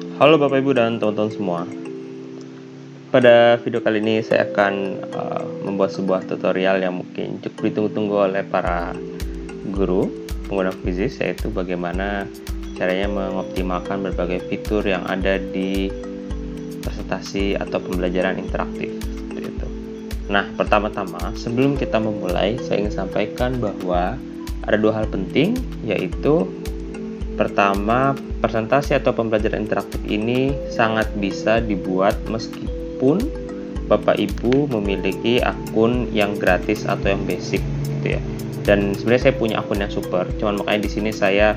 Halo Bapak Ibu dan teman-teman semua. Pada video kali ini saya akan membuat sebuah tutorial yang mungkin cukup ditunggu-tunggu oleh para guru pengguna Quizzes, yaitu bagaimana caranya mengoptimalkan berbagai fitur yang ada di presentasi atau pembelajaran interaktif. Seperti itu. Nah, pertama-tama sebelum kita memulai, saya ingin sampaikan bahwa ada dua hal penting, yaitu pertama, presentasi atau pembelajaran interaktif ini sangat bisa dibuat meskipun Bapak Ibu memiliki akun yang gratis atau yang basic gitu ya. Dan sebenarnya saya punya akun yang super, cuman makanya di sini saya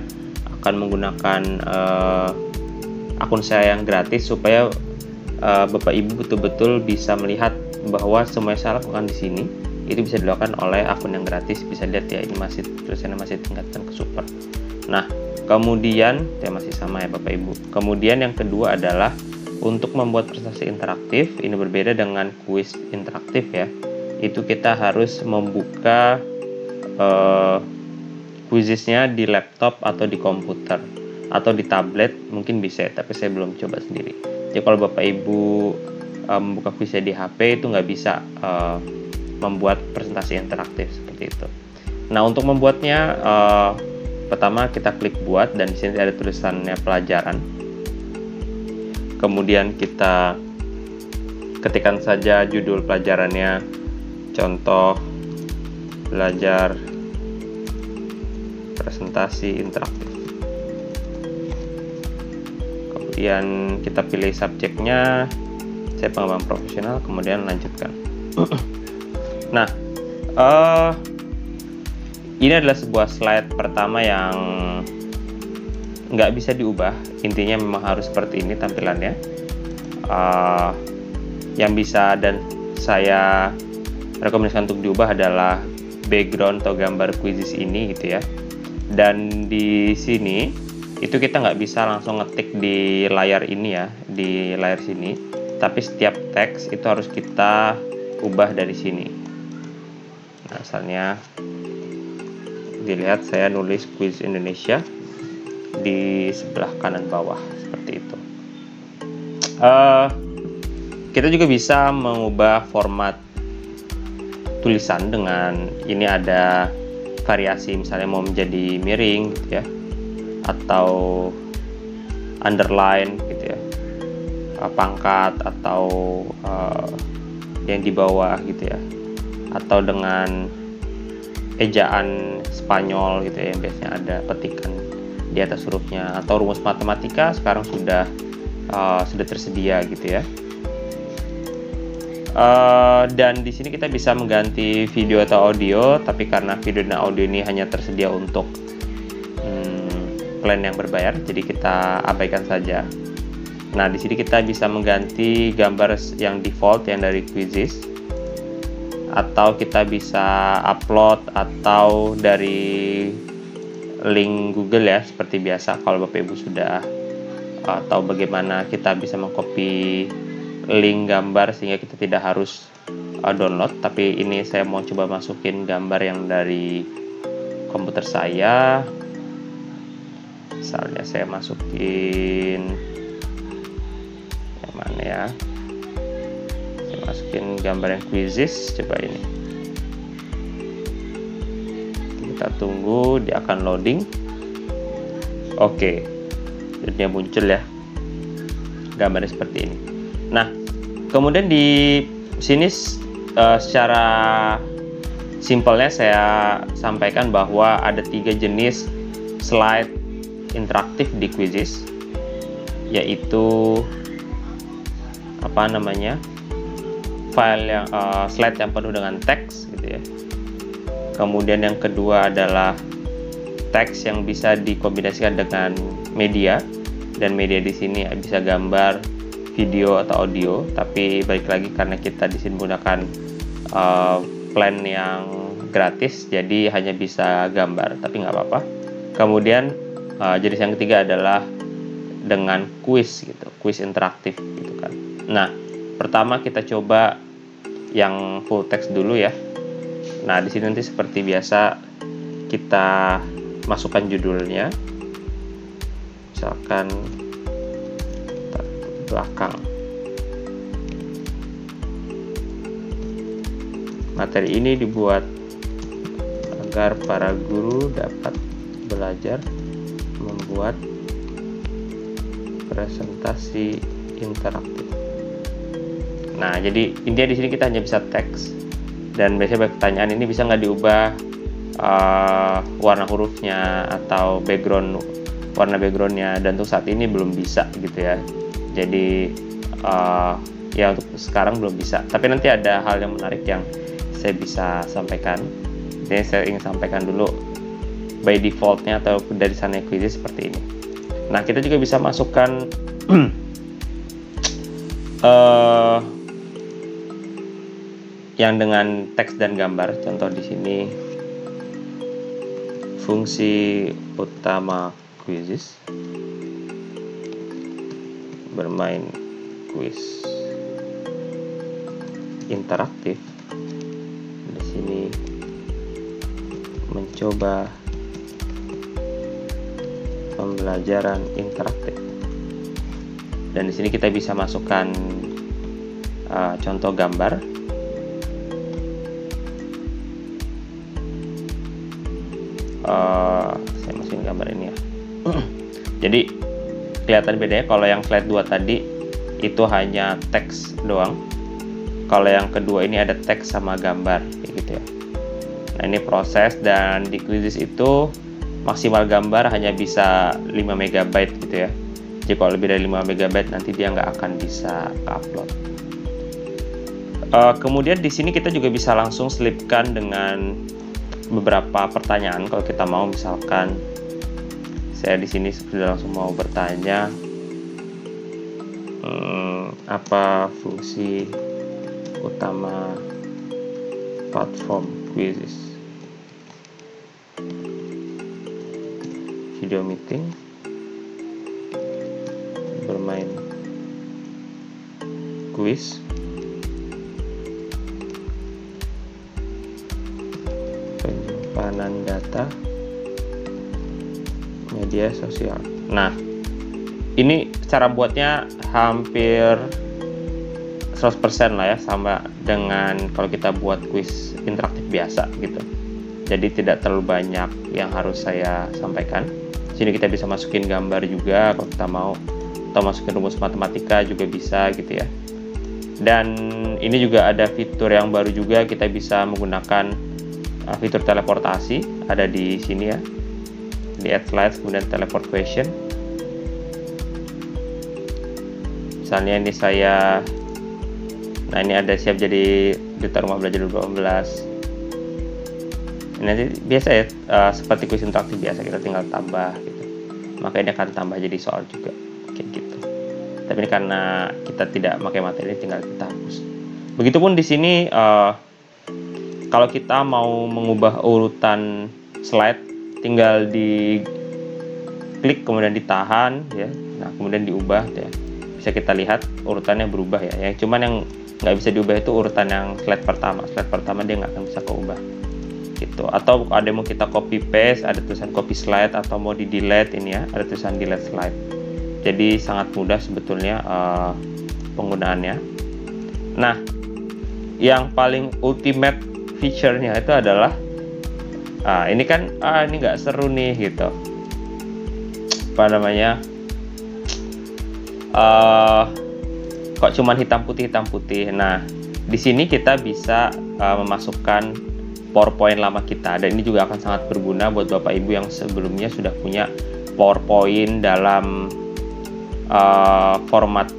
akan menggunakan akun saya yang gratis supaya Bapak Ibu betul-betul bisa melihat bahwa semua yang saya lakukan di sini itu bisa dilakukan oleh akun yang gratis. Bisa lihat ya, ini masih tulisannya masih tingkatan ke super. Nah, kemudian ya masih sama ya Bapak Ibu. Kemudian yang kedua adalah untuk membuat presentasi interaktif. Ini berbeda dengan kuis interaktif ya. Itu kita harus membuka quizesnya di laptop atau di komputer atau di tablet, mungkin bisa, tapi saya belum coba sendiri. Jadi kalau Bapak Ibu membuka quiznya di HP itu nggak bisa membuat presentasi interaktif seperti itu. Nah, untuk membuatnya pertama kita klik buat, dan di sini ada tulisannya pelajaran. Kemudian kita ketikkan saja judul pelajarannya, contoh belajar presentasi interaktif. Kemudian kita pilih subjeknya, saya pengembang profesional, kemudian lanjutkan. Nah, ini adalah sebuah slide pertama yang nggak bisa diubah. Intinya memang harus seperti ini tampilannya. Yang bisa dan saya rekomendasikan untuk diubah adalah background atau gambar quizzes ini gitu ya. Dan di sini itu kita nggak bisa langsung ngetik di layar ini ya, di layar sini. Tapi setiap teks itu harus kita ubah dari sini. Nah, misalnya dilihat saya nulis quiz Indonesia di sebelah kanan bawah seperti itu. Kita juga bisa mengubah format tulisan dengan ini, ada variasi misalnya mau menjadi miring gitu ya, atau underline gitu ya, pangkat atau yang di bawah gitu ya, atau dengan ejaan Spanyol gitu ya, yang biasanya ada petikan di atas hurufnya, atau rumus matematika sekarang sudah tersedia gitu ya. Dan di sini kita bisa mengganti video atau audio, tapi karena video dan audio ini hanya tersedia untuk plan yang berbayar, jadi kita abaikan saja. Nah, di sini kita bisa mengganti gambar yang default yang dari Quizzes, atau kita bisa upload atau dari link Google ya, seperti biasa. Kalau Bapak Ibu sudah tahu bagaimana kita bisa mengcopy link gambar sehingga kita tidak harus download, tapi ini saya mau coba masukin gambar yang dari komputer saya. Misalnya saya masukin yang mana ya, saya masukin gambar yang Quizzes, coba ini. Kita tunggu, dia akan loading. Oke, jadinya muncul ya gambarnya seperti ini. Nah, kemudian di sini secara simpelnya saya sampaikan bahwa ada 3 jenis slide interaktif di Quizzes, yaitu file yang slide yang penuh dengan teks gitu ya. Kemudian yang kedua adalah teks yang bisa dikombinasikan dengan media, dan media di sini bisa gambar, video atau audio. Tapi balik lagi, karena kita di sini menggunakan plan yang gratis, jadi hanya bisa gambar, tapi nggak apa-apa. Kemudian jenis yang ketiga adalah dengan quiz gitu, quiz interaktif gitu kan. Nah, pertama kita coba yang full text dulu ya. Nah, di sini nanti seperti biasa kita masukkan judulnya, misalkan belakang. Materi ini dibuat agar para guru dapat belajar membuat presentasi interaktif. Nah, jadi intinya di sini kita hanya bisa teks, dan biasanya pertanyaan ini bisa nggak diubah warna hurufnya atau warna backgroundnya, dan untuk saat ini belum bisa gitu ya. Jadi ya untuk sekarang belum bisa, tapi nanti ada hal yang menarik yang saya bisa sampaikan. Jadi saya ingin sampaikan dulu by defaultnya atau dari sana quiz seperti ini. Nah, kita juga bisa masukkan yang dengan teks dan gambar. Contoh di sini fungsi utama quizzes, bermain quiz interaktif. Di sini mencoba pembelajaran interaktif, dan di sini kita bisa masukkan contoh gambar. Saya masukin gambar ini ya. Jadi kelihatan bedanya. Kalau yang slide 2 tadi itu hanya teks doang, kalau yang kedua ini ada teks sama gambar gitu ya. Nah, ini proses, dan di quizzes itu maksimal gambar hanya bisa 5 MB gitu ya. Jadi kalau lebih dari 5 MB nanti dia nggak akan bisa upload. Kemudian di sini kita juga bisa langsung selipkan dengan beberapa pertanyaan kalau kita mau. Misalkan saya di sini sudah langsung mau bertanya, apa fungsi utama platform quizzes? Video meeting, bermain quiz, penyimpanan data, media sosial. Nah, ini cara buatnya hampir 100% lah ya, sama dengan kalau kita buat quiz interaktif biasa gitu. Jadi tidak terlalu banyak yang harus saya sampaikan. Sini kita bisa masukin gambar juga kalau kita mau, atau masukin rumus matematika juga bisa gitu ya. Dan ini juga ada fitur yang baru juga, kita bisa menggunakan fitur teleportasi, ada di sini ya, di add slides, kemudian teleport question. Misalnya ini saya, nah ini ada siap jadi duta rumah belajar 2018. Nanti biasa ya, seperti kuis interaktif biasa, kita tinggal tambah gitu. Maka ini akan tambah jadi soal juga kayak gitu. Tapi ini karena kita tidak pakai materi, tinggal kita hapus. Begitupun di sini kalau kita mau mengubah urutan slide, tinggal di klik kemudian ditahan ya. Nah, kemudian diubah ya. Bisa kita lihat urutannya berubah ya. Yang cuman yang nggak bisa diubah itu urutan yang slide pertama. Slide pertama dia nggak akan bisa keubah gitu. Atau ada yang mau kita copy paste, ada tulisan copy slide, atau mau di delete ini ya, ada tulisan delete slide. Jadi sangat mudah sebetulnya penggunaannya. Nah, yang paling ultimate feature-nya itu adalah ini kan ini nggak seru nih gitu, apa namanya, kok cuman hitam putih. Nah, di sini kita bisa memasukkan PowerPoint lama kita, dan ini juga akan sangat berguna buat Bapak Ibu yang sebelumnya sudah punya PowerPoint dalam format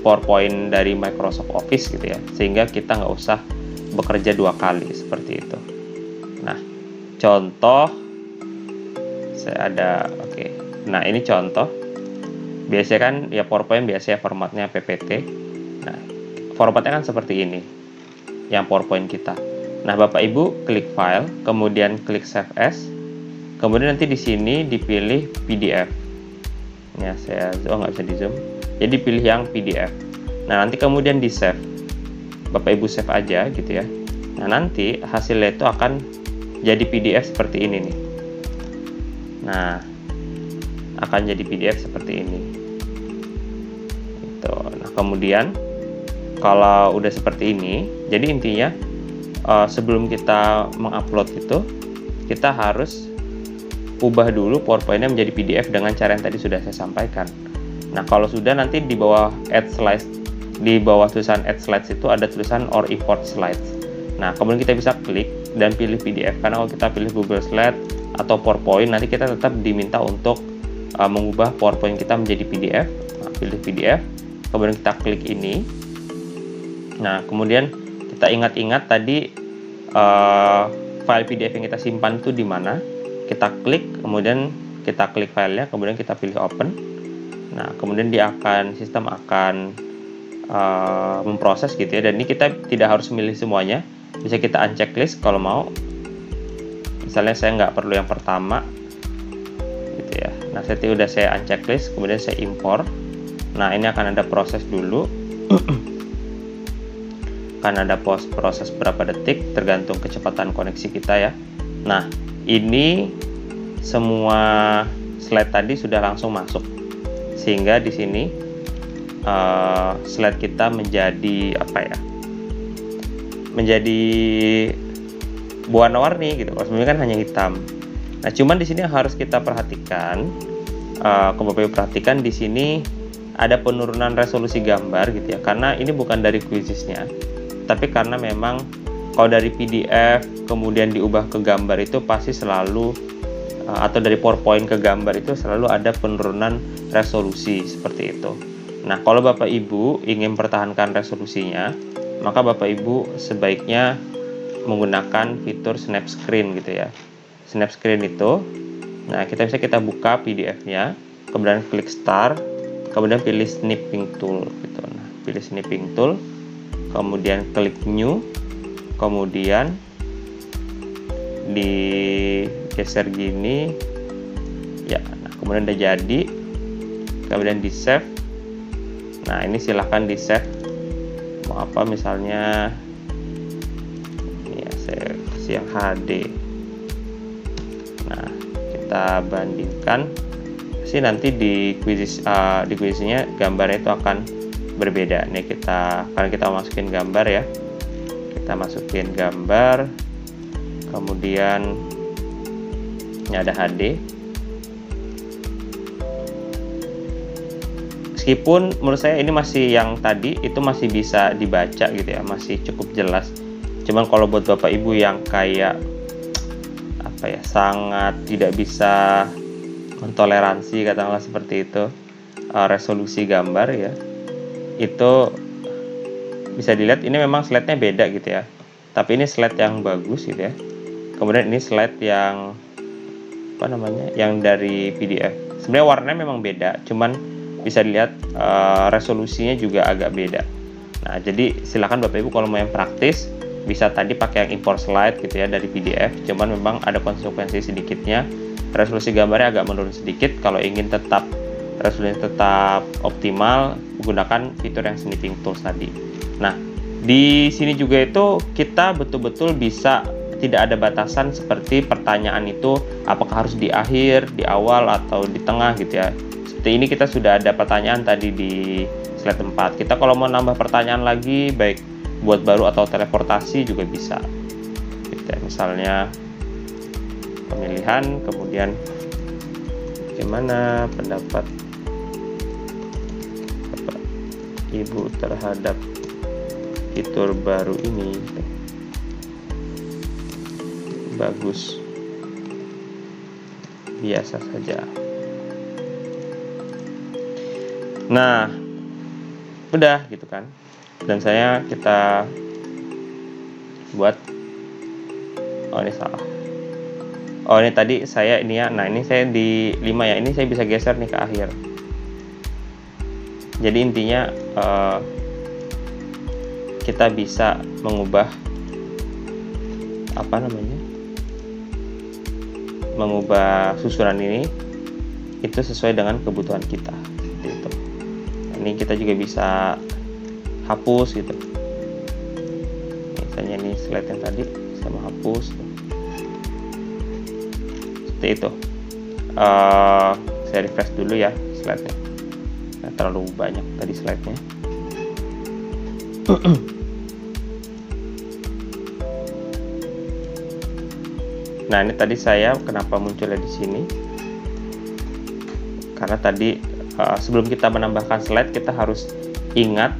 PowerPoint dari Microsoft Office gitu ya, sehingga kita nggak usah bekerja 2 kali seperti itu. Nah, contoh saya ada, oke. Nah, ini contoh. Biasanya kan ya PowerPoint biasanya formatnya PPT. Nah, formatnya kan seperti ini, yang PowerPoint kita. Nah, Bapak Ibu klik file, kemudian klik save as, kemudian nanti di sini dipilih PDF. Ya, saya nggak bisa di zoom. Jadi pilih yang PDF. Nah, nanti kemudian di save. Bapak Ibu save aja gitu ya. Nah, nanti hasilnya itu akan jadi PDF seperti ini nih. Nah, akan jadi PDF seperti ini. Kemudian kalau udah seperti ini, jadi intinya sebelum kita mengupload itu, kita harus ubah dulu PowerPoint-nya menjadi PDF dengan cara yang tadi sudah saya sampaikan. Nah, kalau sudah, nanti di bawah add slides, di bawah tulisan add slides itu ada tulisan or import slides. Nah, kemudian kita bisa klik dan pilih PDF, karena kalau kita pilih Google Slide atau PowerPoint, nanti kita tetap diminta untuk mengubah PowerPoint kita menjadi PDF. Nah, pilih PDF, kemudian kita klik ini. Nah, kemudian kita ingat-ingat tadi file PDF yang kita simpan itu di mana. Kita klik, kemudian kita klik filenya, kemudian kita pilih open. Nah, kemudian sistem akan memproses gitu ya. Dan ini kita tidak harus milih semuanya, bisa kita unchecklist kalau mau. Misalnya saya nggak perlu yang pertama gitu ya. Nah, udah saya unchecklist, kemudian saya import. Nah, ini akan ada proses dulu. Akan ada proses berapa detik tergantung kecepatan koneksi kita ya. Nah, ini semua slide tadi sudah langsung masuk, sehingga di sini slide kita menjadi apa ya? Menjadi warna-warni gitu. Kalau sebelumnya kan hanya hitam. Nah, cuman di sini harus kita perhatikan, Bapak Ibu perhatikan di sini ada penurunan resolusi gambar gitu ya. Karena ini bukan dari Quizzes-nya, tapi karena memang kalau dari PDF kemudian diubah ke gambar itu pasti selalu, atau dari PowerPoint ke gambar itu selalu ada penurunan resolusi seperti itu. Nah, kalau Bapak Ibu ingin pertahankan resolusinya, maka Bapak Ibu sebaiknya menggunakan fitur snap screen gitu ya. Snap screen itu, nah kita buka PDF-nya, kemudian klik start, kemudian pilih snipping tool gitu. Nah, pilih snipping tool, kemudian klik new, kemudian digeser gini ya. Nah, kemudian udah jadi, kemudian di save. Nah, ini silahkan di save mau apa, misalnya ini ya, saya kasih yang HD. Nah, kita bandingkan sih, nanti di Quizzes-nya gambarnya itu akan berbeda. Nih karena kita masukin gambar ya, kita masukin gambar, kemudian ini ada HD. Meskipun menurut saya ini masih, yang tadi itu masih bisa dibaca gitu ya, masih cukup jelas. Cuman kalau buat Bapak Ibu yang kayak apa ya, sangat tidak bisa mentoleransi, katakanlah seperti itu, resolusi gambar ya, itu bisa dilihat ini memang slide-nya beda gitu ya. Tapi ini slide yang bagus gitu ya. Kemudian ini slide yang apa namanya, yang dari PDF. Sebenarnya warnanya memang beda, cuman bisa dilihat resolusinya juga agak beda. Nah, jadi silakan Bapak Ibu kalau mau yang praktis bisa tadi pakai yang import slide gitu ya dari PDF. Cuman memang ada konsekuensi sedikitnya, resolusi gambarnya agak menurun sedikit. Kalau ingin tetap resolusinya tetap optimal, gunakan fitur yang snipping tools tadi. Nah, di sini juga itu kita betul-betul bisa, tidak ada batasan seperti pertanyaan itu apakah harus di akhir, di awal, atau di tengah gitu ya. Seperti ini kita sudah ada pertanyaan tadi di slide 4. Kita kalau mau nambah pertanyaan lagi, baik buat baru atau teleportasi juga bisa. Gitu ya. Misalnya pemilihan, kemudian bagaimana pendapat Bapak Ibu terhadap fitur baru ini? Bagus, biasa saja. Nah, udah gitu kan. Dan kita buat, oh ini salah. Oh ini tadi saya ini ya. Nah, ini saya di 5 ya. Ini saya bisa geser nih ke akhir. Jadi intinya kita bisa mengubah apa namanya? Mengubah susunan ini itu sesuai dengan kebutuhan kita. Gitu. Ini kita juga bisa hapus gitu. Misalnya ini slide yang tadi saya mau hapus. Seperti itu. Saya refresh dulu ya slide-nya. Nah, terlalu banyak tadi slide-nya. Nah, ini tadi saya kenapa munculnya di sini? Karena tadi sebelum kita menambahkan slide, kita harus ingat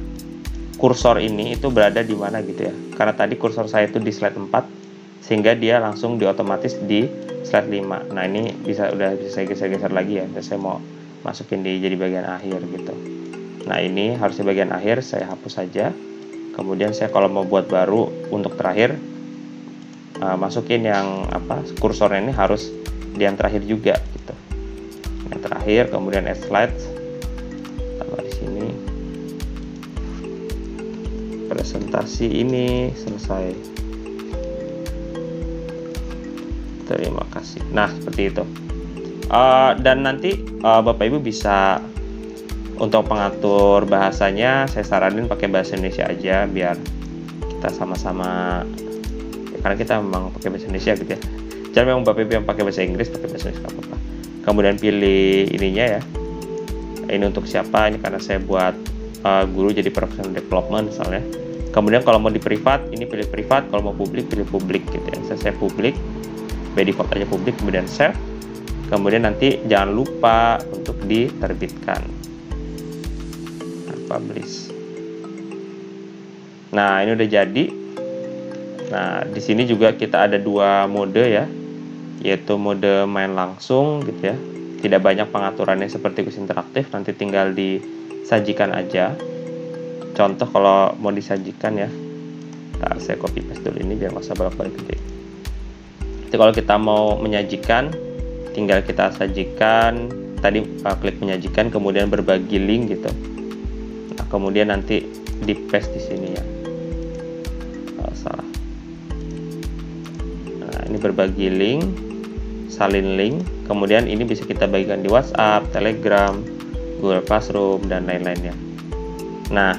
kursor ini itu berada di mana gitu ya. Karena tadi kursor saya itu di slide 4, sehingga dia langsung diotomatis di slide 5. Nah, ini udah bisa saya geser-geser lagi ya. Saya mau masukin di jadi bagian akhir gitu. Nah, ini harusnya bagian akhir, saya hapus saja. Kemudian saya kalau mau buat baru untuk terakhir, masukin yang kursornya ini harus di yang terakhir juga gitu. Yang terakhir, kemudian add slides, tambah di sini. Presentasi ini selesai. Terima kasih. Nah, seperti itu. Dan nanti Bapak Ibu bisa untuk pengatur bahasanya, saya saranin pakai bahasa Indonesia aja biar kita sama-sama, ya, karena kita memang pakai bahasa Indonesia gitu ya. Jangan memang Bapak Ibu yang pakai bahasa Inggris, pakai bahasa Indonesia apa-apa. Kemudian pilih ininya ya. Ini untuk siapa? Ini karena saya buat guru jadi professional development misalnya. Kemudian kalau mau di privat, ini pilih privat. Kalau mau publik, pilih publik gitu ya. Saya publik, by default aja publik, kemudian save. Kemudian nanti jangan lupa untuk diterbitkan. Nah, publish. Nah, ini udah jadi. Nah, di sini juga kita ada dua mode ya, yaitu mode main langsung gitu ya. Tidak banyak pengaturannya seperti kuis interaktif, nanti tinggal disajikan aja. Contoh kalau mau disajikan ya, saya copy paste dulu ini biar nggak usah bolak-balik gede. Jadi kalau kita mau menyajikan, tinggal kita sajikan, tadi klik menyajikan, kemudian berbagi link gitu. Nah, kemudian nanti di paste di sini ya. Salah. Nah, ini berbagi link, salin link, kemudian ini bisa kita bagikan di WhatsApp, Telegram, Google Classroom, dan lain-lainnya. Nah,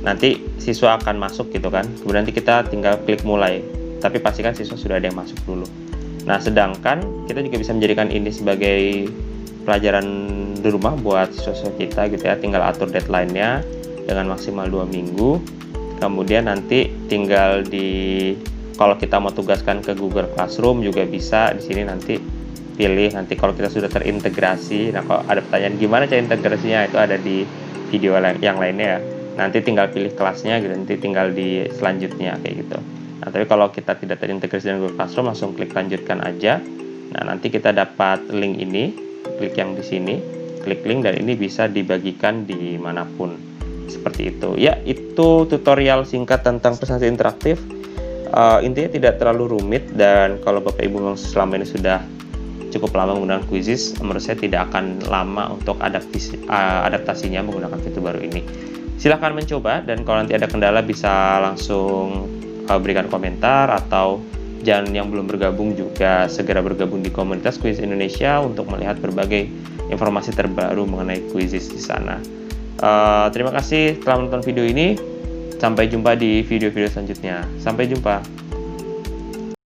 nanti siswa akan masuk gitu kan, kemudian nanti kita tinggal klik mulai, tapi pastikan siswa sudah ada yang masuk dulu. Nah, sedangkan kita juga bisa menjadikan ini sebagai pelajaran di rumah buat siswa kita gitu ya, tinggal atur deadline-nya dengan maksimal 2 minggu, kemudian nanti tinggal kalau kita mau tugaskan ke Google Classroom juga bisa, di sini nanti pilih, nanti kalau kita sudah terintegrasi, nah kalau ada pertanyaan gimana cara integrasinya, itu ada di video yang lainnya ya. Nanti tinggal pilih kelasnya gitu, nanti tinggal di selanjutnya kayak gitu. Nah, tapi kalau kita tidak terintegrasi dengan Google Classroom, langsung klik lanjutkan aja. Nah, nanti kita dapat link ini, klik yang di sini, klik link, dan ini bisa dibagikan dimanapun. Seperti itu. Ya, itu tutorial singkat tentang presentasi interaktif. Intinya tidak terlalu rumit, dan kalau Bapak Ibu memang selama ini sudah cukup lama menggunakan Quizizz, menurut saya tidak akan lama untuk adaptasinya menggunakan fitur baru ini. Silahkan mencoba, dan kalau nanti ada kendala bisa langsung berikan komentar, atau yang belum bergabung juga segera bergabung di komunitas Quizizz Indonesia untuk melihat berbagai informasi terbaru mengenai Quizizz di sana. Terima kasih telah menonton video ini. Sampai jumpa di video-video selanjutnya. Sampai jumpa.